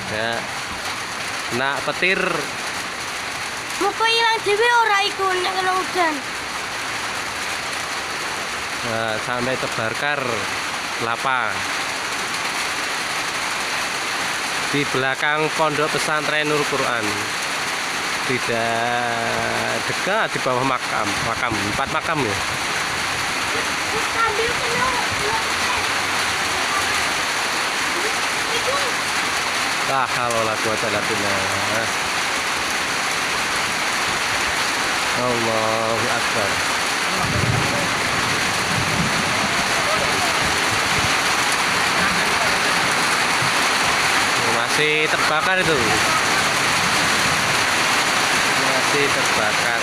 Ya. Nak petir. Muka hilang dhewe ora iku nek kena udan. Nah, sampai terbakar kelapa di belakang pondok pesantren Nur Quran, tidak dekat di bawah makam 4 makam ya. Sambil kena iku La haula wala quwata illa billah. Allahu akbar. Masih terbakar itu. Masih terbakar.